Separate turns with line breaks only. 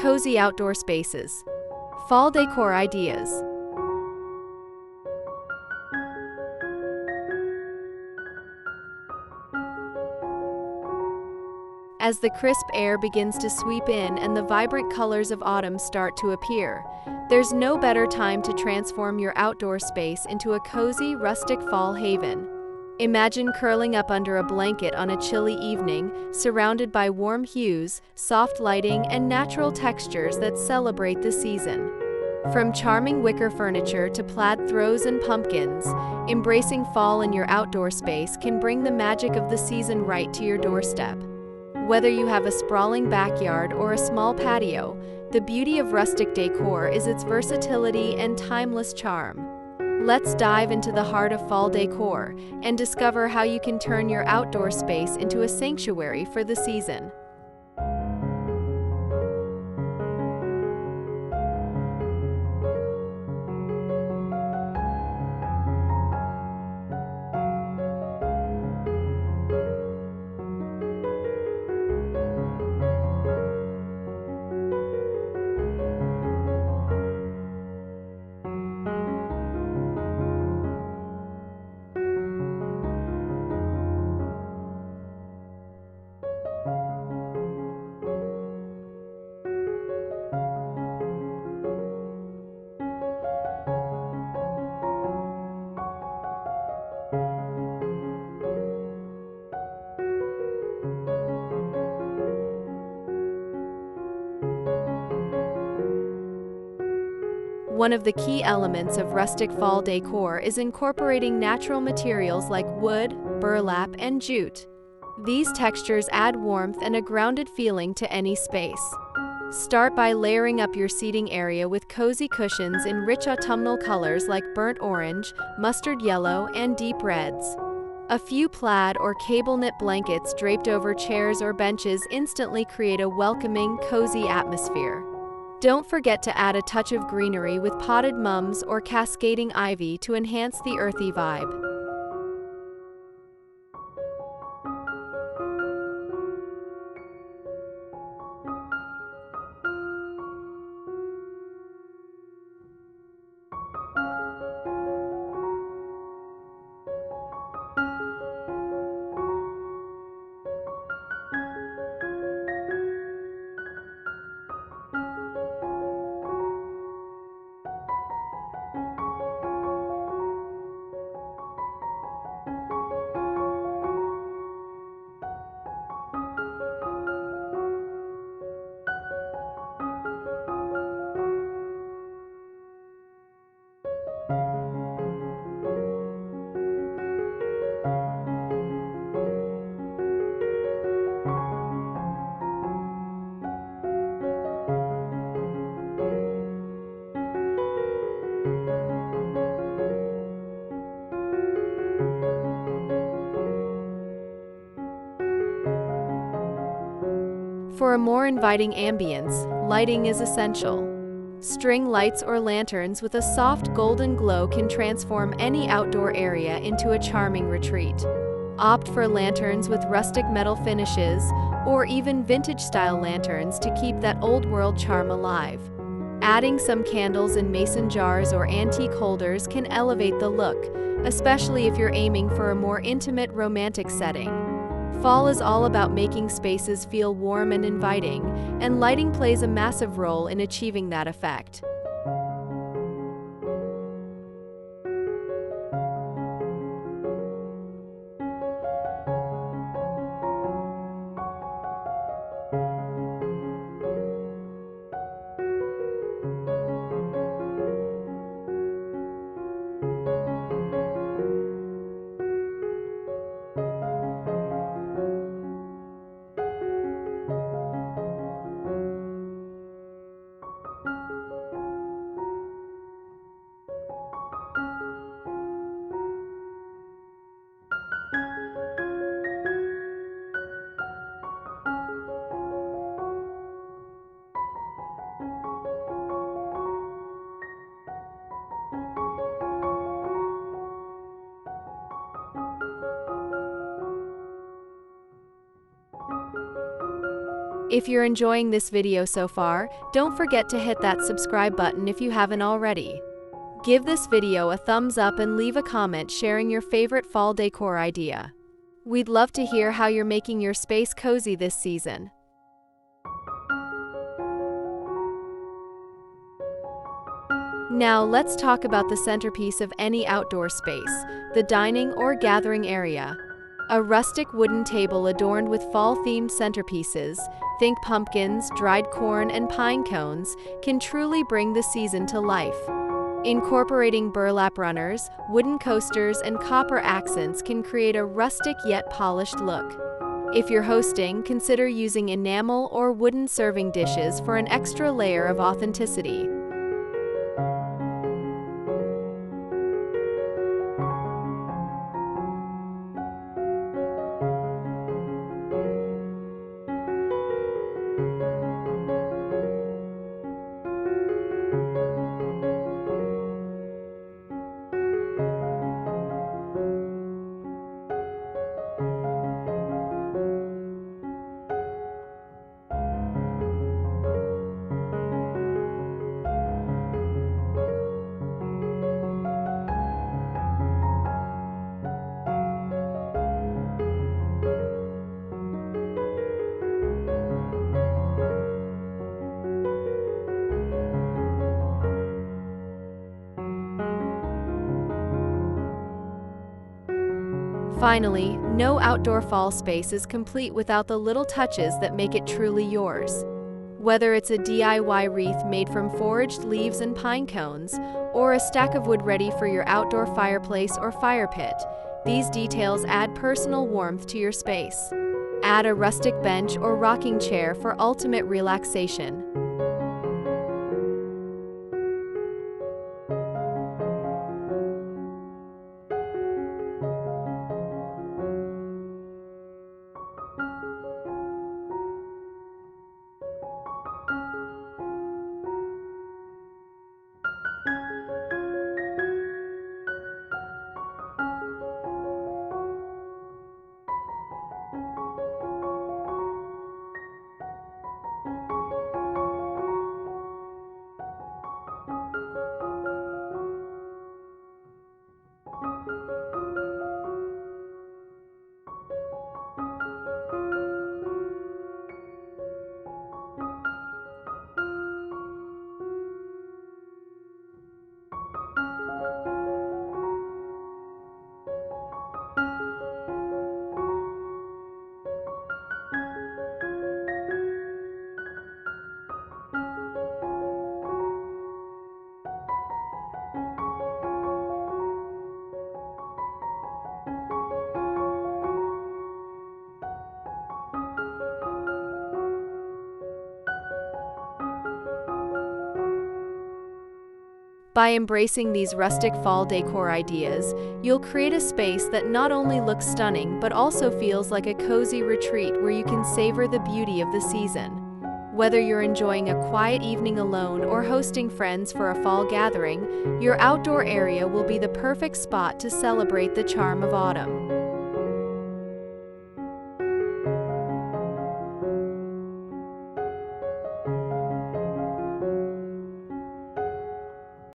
cozy outdoor spaces. Fall decor ideas. As the crisp air begins to sweep in and the vibrant colors of autumn start to appear, there's no better time to transform your outdoor space into a cozy, rustic fall haven. Imagine curling up under a blanket on a chilly evening, surrounded by warm hues, soft lighting, and natural textures that celebrate the season. From charming wicker furniture to plaid throws and pumpkins, embracing fall in your outdoor space can bring the magic of the season right to your doorstep. Whether you have a sprawling backyard or a small patio, the beauty of rustic decor is its versatility and timeless charm. Let's dive into the heart of fall decor and discover how you can turn your outdoor space into a sanctuary for the season. One of the key elements of rustic fall decor is incorporating natural materials like wood, burlap, and jute. These textures add warmth and a grounded feeling to any space. Start by layering up your seating area with cozy cushions in rich autumnal colors like burnt orange, mustard yellow, and deep reds. A few plaid or cable-knit blankets draped over chairs or benches instantly create a welcoming, cozy atmosphere. Don't forget to add a touch of greenery with potted mums or cascading ivy to enhance the earthy vibe. For a more inviting ambience, lighting is essential. String lights or lanterns with a soft golden glow can transform any outdoor area into a charming retreat. Opt for lanterns with rustic metal finishes or even vintage-style lanterns to keep that old-world charm alive. Adding some candles in mason jars or antique holders can elevate the look, especially if you're aiming for a more intimate, romantic setting. Fall is all about making spaces feel warm and inviting, and lighting plays a massive role in achieving that effect. If you're enjoying this video so far, don't forget to hit that subscribe button if you haven't already. Give this video a thumbs up and leave a comment sharing your favorite fall decor idea. We'd love to hear how you're making your space cozy this season. Now let's talk about the centerpiece of any outdoor space, the dining or gathering area. A rustic wooden table adorned with fall-themed centerpieces, think pumpkins, dried corn, and pine cones, can truly bring the season to life. Incorporating burlap runners, wooden coasters, and copper accents can create a rustic yet polished look. If you're hosting, consider using enamel or wooden serving dishes for an extra layer of authenticity. Finally, no outdoor fall space is complete without the little touches that make it truly yours. Whether it's a DIY wreath made from foraged leaves and pine cones, or a stack of wood ready for your outdoor fireplace or fire pit, these details add personal warmth to your space. Add a rustic bench or rocking chair for ultimate relaxation. By embracing these rustic fall decor ideas, you'll create a space that not only looks stunning but also feels like a cozy retreat where you can savor the beauty of the season. Whether you're enjoying a quiet evening alone or hosting friends for a fall gathering, your outdoor area will be the perfect spot to celebrate the charm of autumn.